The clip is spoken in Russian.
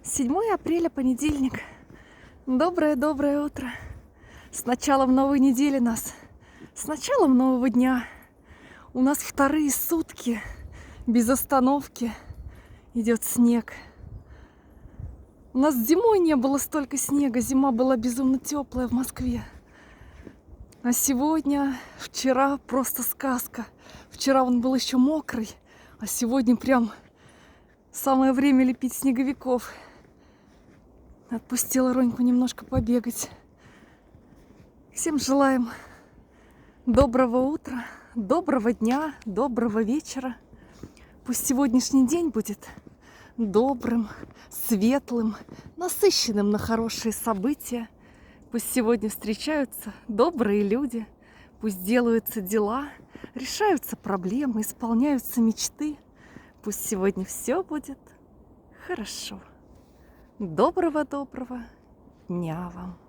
7 апреля, понедельник. Доброе утро. С началом новой недели нас. С началом нового дня. У нас вторые сутки без остановки идет снег. У нас зимой не было столько снега. Зима была безумно теплая в Москве. А сегодня, вчера просто сказка. Вчера он был еще мокрый, а сегодня прям самое время лепить снеговиков. Отпустила Роньку немножко побегать. Всем желаем доброго утра, доброго дня, доброго вечера. Пусть сегодняшний день будет добрым, светлым, насыщенным на хорошие события. Пусть сегодня встречаются добрые люди, пусть делаются дела, решаются проблемы, исполняются мечты. Пусть сегодня все будет хорошо. Доброго дня вам!